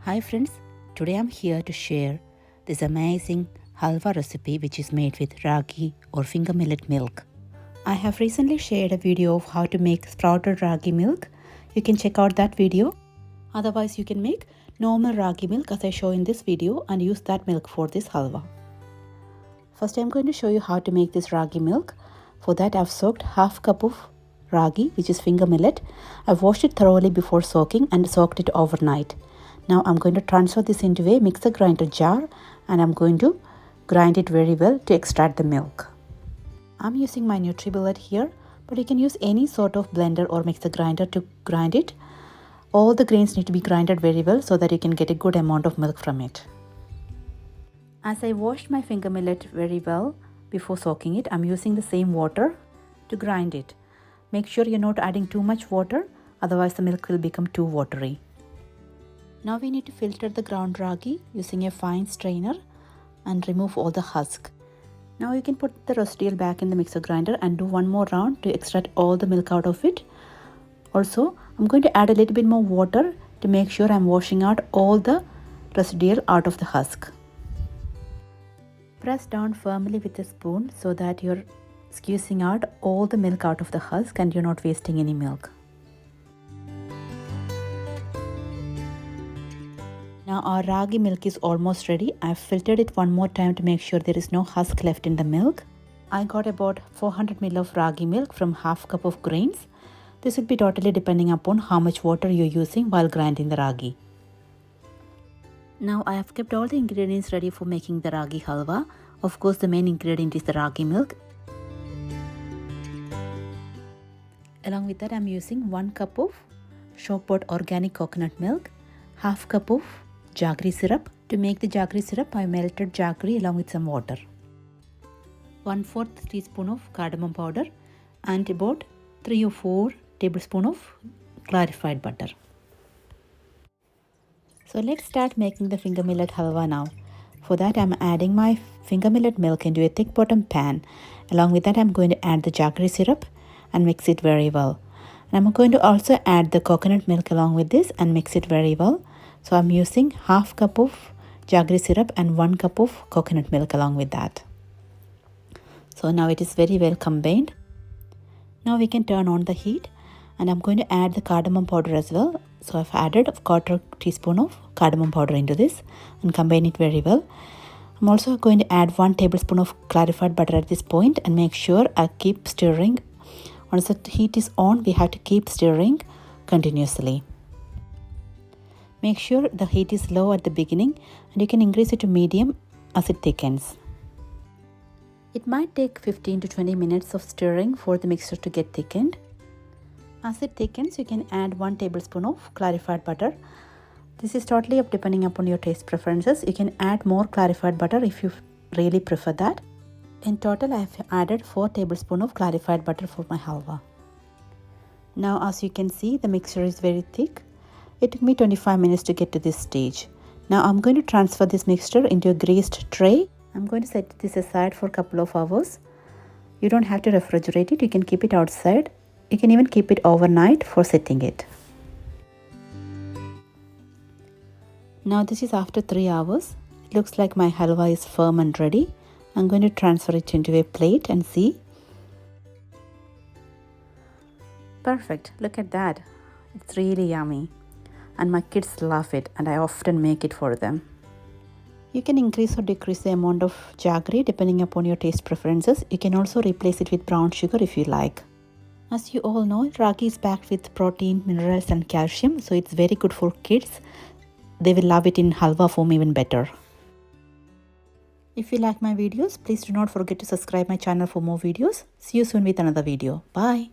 Hi friends, today I'm here to share this amazing halwa recipe which is made with ragi or finger millet milk. I have recently shared a video of how to make sprouted ragi milk. You can check out that video. Otherwise you can make normal ragi milk as I show in this video and use that milk for this halwa. First I'm going to show you how to make this ragi milk. For that I've soaked half cup of ragi, which is finger millet. I've washed it thoroughly before soaking and soaked it overnight. Now I'm going to transfer this into a mixer grinder jar and I'm going to grind it very well to extract the milk. I'm using my NutriBullet here, but you can use any sort of blender or mixer grinder to grind it. All the grains need to be grinded very well so that you can get a good amount of milk from it. As I washed my finger millet very well before soaking it, I'm using the same water to grind it. Make sure you're not adding too much water, otherwise the milk will become too watery. Now we need to filter the ground ragi using a fine strainer and remove all the husk. Now you can put the residual back in the mixer grinder and do one more round to extract all the milk out of it. Also, I'm going to add a little bit more water to make sure I'm washing out all the residual out of the husk. Press down firmly with a spoon so that you're squeezing out all the milk out of the husk and you're not wasting any milk. Now our ragi milk is almost ready. I've filtered it one more time to make sure there is no husk left in the milk. I got about 400 ml of ragi milk from half cup of grains. This would be totally depending upon how much water you're using while grinding the ragi. Now I have kept all the ingredients ready for making the ragi halwa. Of course the main ingredient is the ragi milk. Along with that I'm using 1 cup of shop-bought organic coconut milk, half cup of jaggery syrup. To make the jaggery syrup I melted jaggery along with some water. 1/4 teaspoon of cardamom powder and about 3 or 4 tablespoons of clarified butter. So let's start making the finger millet halwa now. For that I'm adding my finger millet milk into a thick bottom pan. Along with that I'm going to add the jaggery syrup and mix it very well. And I'm going to also add the coconut milk along with this and mix it very well. So I'm using half cup of jaggery syrup and 1 cup of coconut milk along with that. So now it is very well combined. Now we can turn on the heat and I'm going to add the cardamom powder as well. So I've added a 1/4 teaspoon of cardamom powder into this and combine it very well. I'm also going to add 1 tablespoon of clarified butter at this point and make sure I keep stirring. Once the heat is on, we have to keep stirring continuously. Make sure the heat is low at the beginning and you can increase it to medium as it thickens. It might take 15 to 20 minutes of stirring for the mixture to get thickened. As it thickens, you can add 1 tablespoon of clarified butter. This is totally up depending upon your taste preferences. You can add more clarified butter if you really prefer that. In total, I have added 4 tablespoons of clarified butter for my halwa. Now, as you can see, the mixture is very thick. It took me 25 minutes to get to this stage. Now, I'm going to transfer this mixture into a greased tray. I'm going to set this aside for a couple of hours. You don't have to refrigerate it. You can keep it outside. You can even keep it overnight for setting it. Now, this is after 3 hours. It looks like my halwa is firm and ready. I'm going to transfer it into a plate and see. Perfect, look at that. It's really yummy. And my kids love it and I often make it for them. You can increase or decrease the amount of jaggery depending upon your taste preferences. You can also replace it with brown sugar if you like. As you all know, ragi is packed with protein, minerals and calcium, so it's very good for kids. They will love it in halwa form even better. If you like my videos, please do not forget to subscribe my channel for more videos. See you soon with another video. Bye.